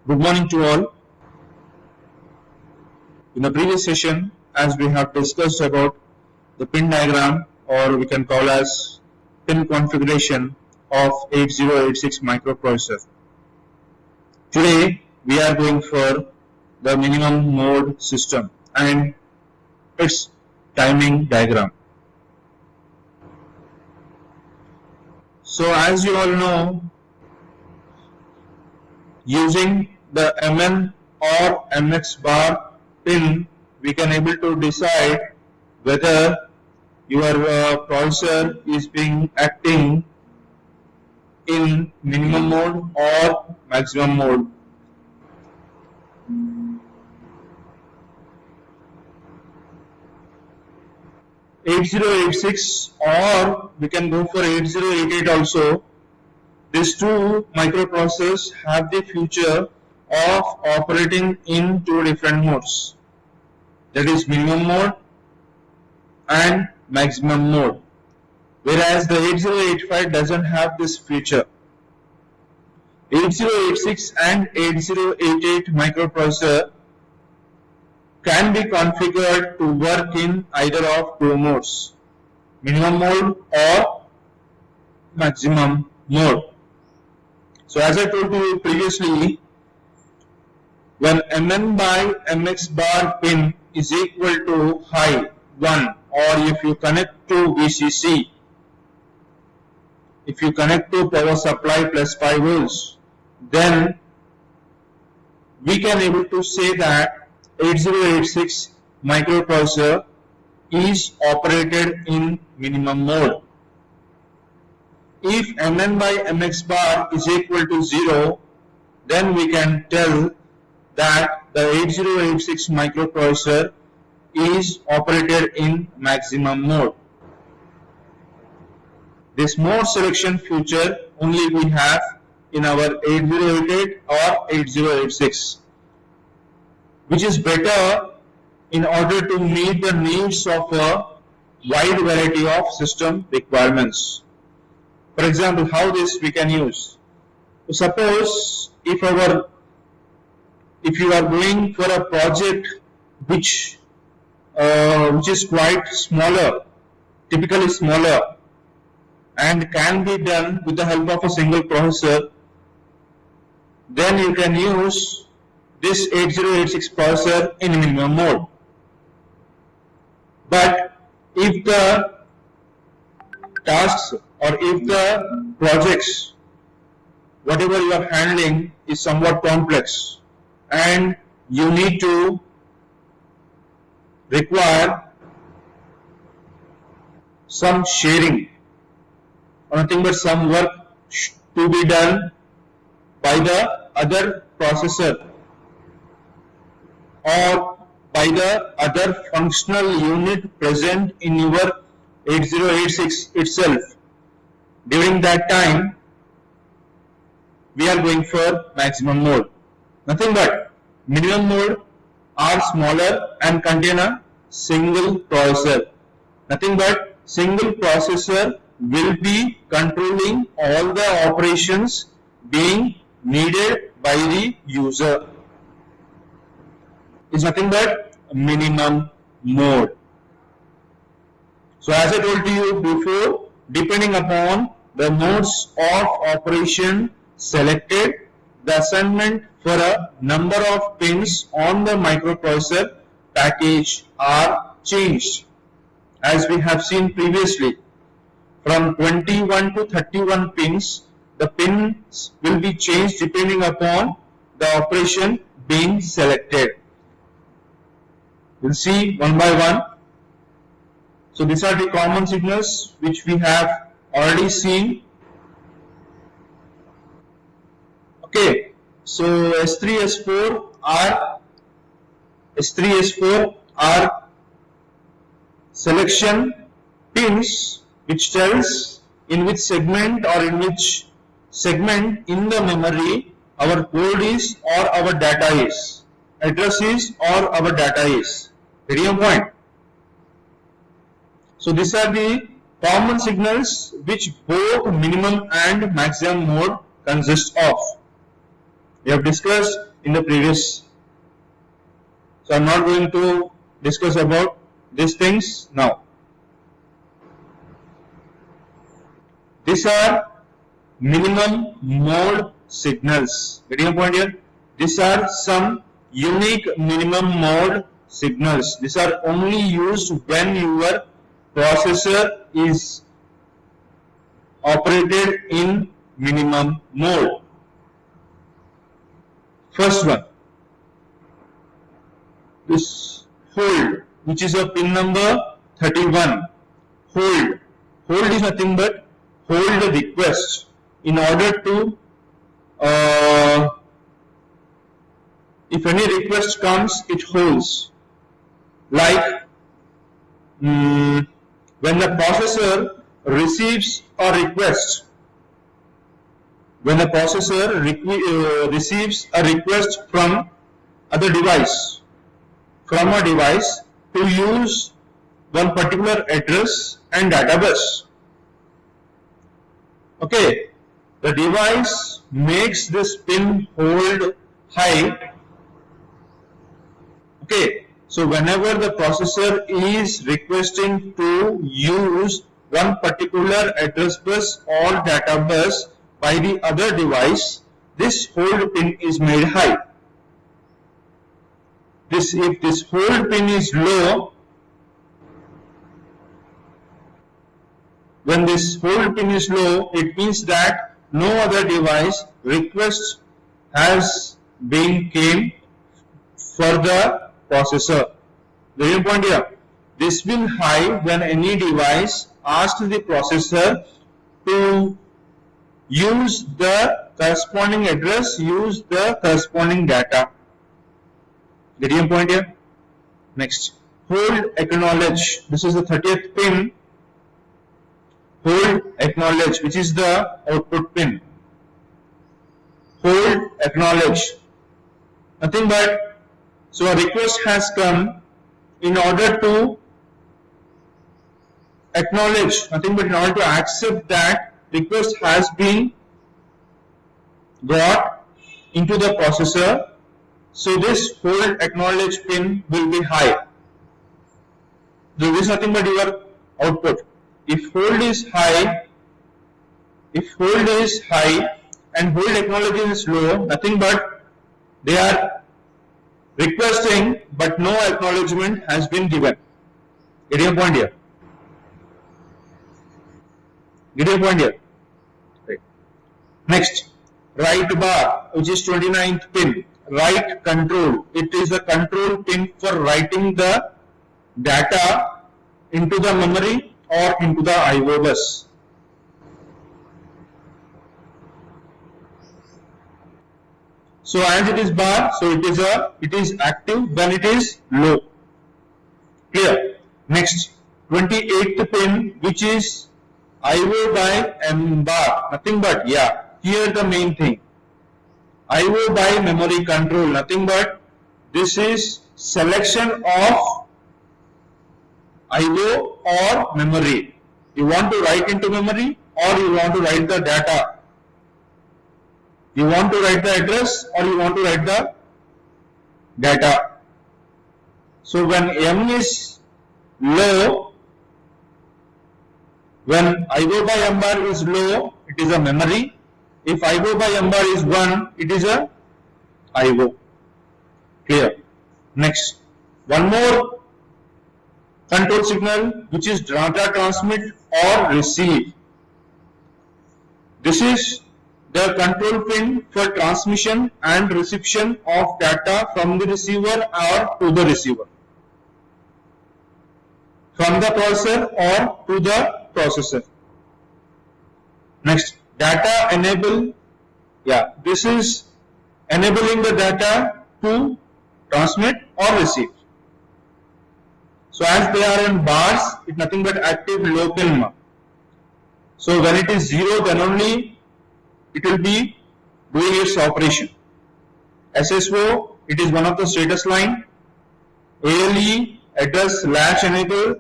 Good morning to all. In the previous session, as we have discussed about the pin diagram, or we can call as pin configuration of 8086 microprocessor. Today, we are going for the minimum mode system and its timing diagram. So as you all know, using the MN or MX bar pin, we can able to decide whether your processor is being acting in minimum mode or maximum mode. (8086) or we can go for 8088 also. These two microprocessors have the feature of operating in two different modes, that is minimum mode and maximum mode, whereas the 8085 doesn't have this feature. 8086 and 8088 microprocessor can be configured to work in either of two modes, minimum mode or maximum mode. So as I told you previously, when MN by MX bar pin is equal to high 1, or if you connect to VCC, if you connect to power supply plus 5 volts, then we can able to say that 8086 microprocessor is operated in minimum mode. If MN by MX bar is equal to 0, then we can tell that the 8086 microprocessor is operated in maximum mode. This mode selection feature only we have in our 8088 or 8086, which is better in order to meet the needs of a wide variety of system requirements. For example, how this we can use. Suppose if you are going for a project which is quite smaller, typically smaller, and can be done with the help of a single processor, then you can use this 8086 processor in minimum mode. But if the tasks or if the projects, whatever you are handling, is somewhat complex and you need to require some sharing or nothing but some work to be done by the other processor or by the other functional unit present in your 8086 itself, during that time we are going for maximum mode. Nothing but minimum mode are smaller and contain a single processor. Nothing but single processor will be controlling all the operations being needed by the user. Is nothing but minimum mode. So as I told you before, depending upon the modes of operation selected, the assignment for a number of pins on the microprocessor package are changed. As we have seen previously, from 21 to 31 pins, the pins will be changed depending upon the operation being selected. We'll see one by one. So these are the common signals which we have already seen. Okay, so S3, S4 are selection pins which tells in which segment or in which segment in the memory our code is or our data is, address is or our data is. Getting your point? So these are the common signals which both minimum and maximum mode consist of. We have discussed in the previous. So I'm not going to discuss about these things now. These are minimum mode signals. Getting a point here? These are some unique minimum mode signals. These are only used when your processor is operated in minimum mode. First one, this hold, which is a pin number 31. Hold. Hold is nothing but hold the request in order to, if any request comes, it holds. Like when the processor receives a request, receives a request from a device to use one particular address and data bus. Okay, the device makes this pin hold high. Okay, so whenever the processor is requesting to use one particular address bus or data bus by the other device, this hold pin is made high. If this hold pin is low, when this hold pin is low, it means that no other device request has been came for the processor. The main point here, this will high when any device asks the processor to use the corresponding address, use the corresponding data. Get your point here? Next, hold acknowledge. This is the 30th pin. Hold acknowledge, which is the output pin. Hold acknowledge. Nothing but, so a request has come, in order to acknowledge, nothing but in order to accept that request has been got into the processor, so this hold acknowledge pin will be high. This is nothing but your output. If hold is high and hold acknowledge is low, nothing but they are requesting but no acknowledgement has been given. Get your point here? Get your point here? Right. Next, write bar, which is 29th pin. Write control. It is the control pin for writing the data into the memory or into the IO bus. So as it is bar, so it is active when it is low. Clear? Next, 28th pin, which is IO by M bar. Nothing but, here the main thing. IO by memory control. Nothing but this is selection of IO or memory. You want to write into memory or you want to write the data. You want to write the address or you want to write the data. So when M is low, when IO by M bar is low, it is a memory. If IO by M bar is 1, it is a IO. Clear? Next, one more control signal, which is data transmit or receive. This is the control pin for transmission and reception of data from the receiver or to the receiver, from the processor or to the processor. Next, data enable. This is enabling the data to transmit or receive. So as they are in bars, it is nothing but active low pin. So when it is 0, then only it will be doing its operation. SSO, it is one of the status line. ALE, address latch enable.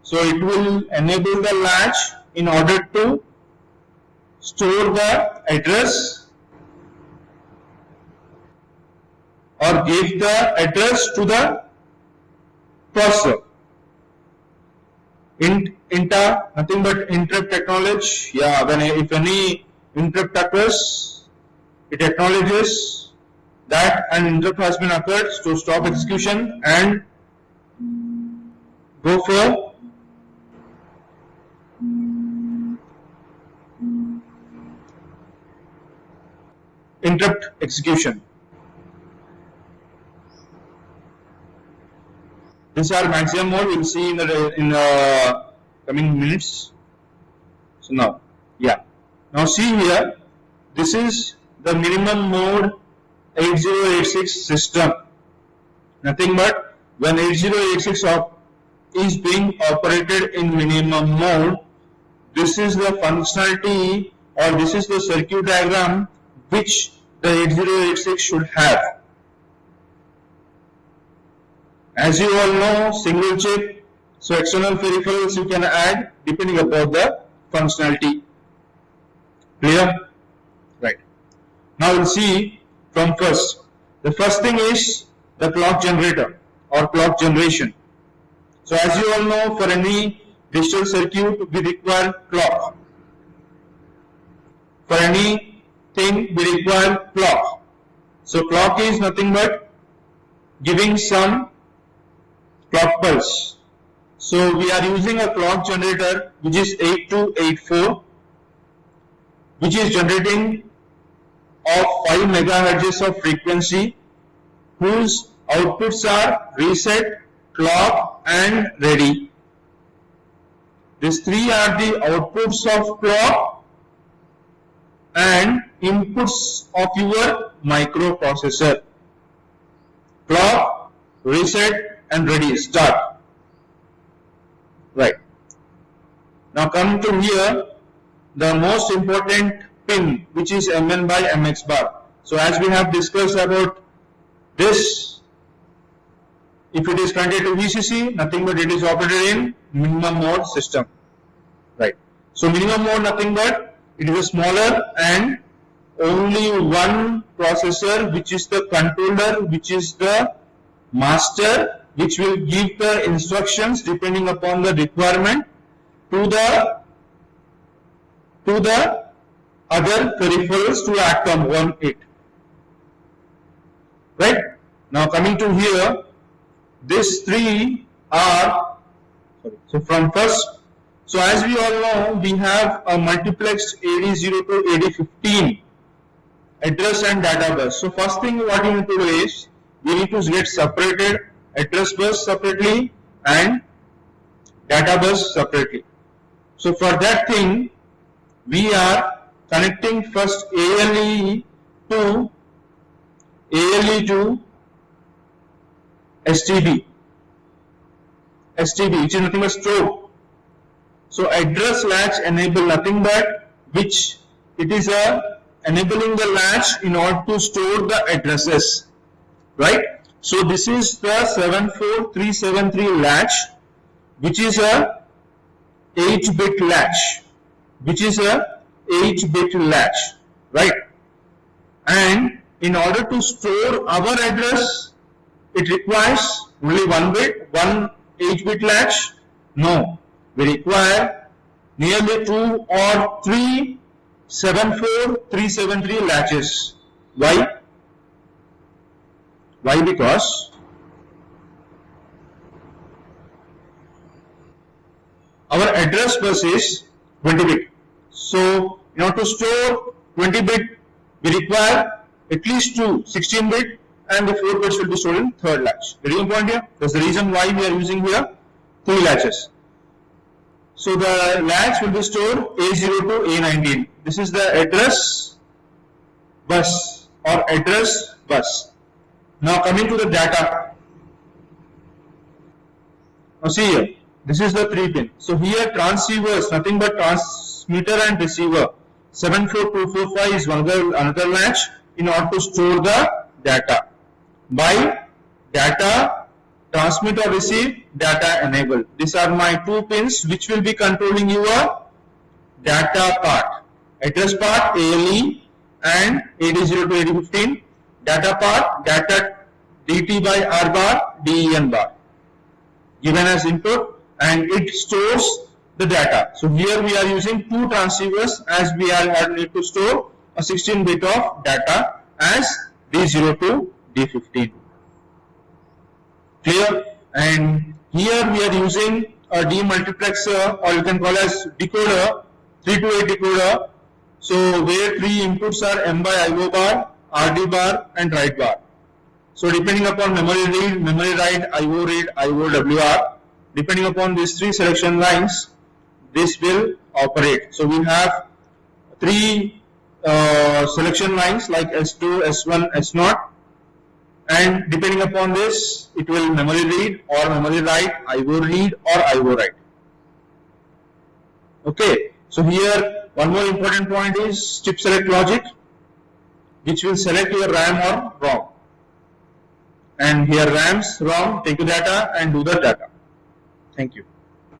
So it will enable the latch in order to store the address or gave the address to the processor. Inter, nothing but interrupt acknowledge. Yeah, if any interrupt occurs, it acknowledges that an interrupt has been occurred to stop execution and go for interrupt execution. These are maximum mode. We'll see in the coming minutes. So now, yeah. Now see here. This is the minimum mode 8086 system. Nothing but when 8086 is being operated in minimum mode, this is the functionality or this is the circuit diagram which the 8086 should have. As you all know, single chip, so external peripherals you can add depending upon the functionality. Clear? Right. Now we'll see from first. The first thing is the clock generator or clock generation. So as you all know, for any digital circuit we require clock. For anything we require clock. So clock is nothing but giving some clock pulse. So we are using a clock generator which is 8284, which is generating of 5 megahertz of frequency, whose outputs are reset, clock and ready. These three are the outputs of clock and inputs of your microprocessor. Clock, reset and ready, start. Right. Now come to here, the most important pin, which is MN by MX bar. So as we have discussed about this, if it is connected to VCC, nothing but it is operated in minimum mode system. Right. So minimum mode nothing but it is a smaller and only one processor, which is the controller, which is the master, which will give the instructions depending upon the requirement to the other peripherals to act on it. Right? Now coming to here, these three are, so from first, so as we all know, we have a multiplexed AD0 to AD15 address and data bus. So first thing what you need to do is, we need to get separated address bus separately and data bus separately. So for that thing, we are connecting first ALE to STB, which is nothing but store. So address latch enable nothing but which it is enabling the latch in order to store the addresses, right? So this is the 74373 latch, which is a 8-bit latch, right? And in order to store our address, it requires only one bit, one 8-bit latch. No, we require nearly 2 or 3 74373 latches. Why? Why? Because our address bus is 20 bit. So in order to store 20 bit, we require at least 2 16 bit and the 4 bits will be stored in third latch. Very important here. That's the reason why we are using here 3 latches. So the latch will be stored A0 to A19. This is the address bus or address bus. Now coming to the data. Now see here, this is the 3 pin. So here transceivers, nothing but transmitter and receiver. 74245 is another latch in order to store the data. By data, transmit or receive, data enable. These are my 2 pins which will be controlling your data part. Address part ALE and AD0 to AD15. Data part, data dt by r bar den bar given as input, and it stores the data. So here we are using two transceivers as we need to store a 16-bit of data as D0 to D15. Clear? And here we are using a demultiplexer, or you can call as decoder, 3 to 8 decoder. So where three inputs are M by IO bar, RD bar and write bar. So depending upon memory read, memory write, IO read, IO WR, depending upon these three selection lines, this will operate. So we have three selection lines like S2, S1, S0, and depending upon this, it will memory read or memory write, IO read or IO write. Okay, so here one more important point is chip select logic, which will select your RAM or ROM. And here RAMs, ROM, take the data and do the data. Thank you.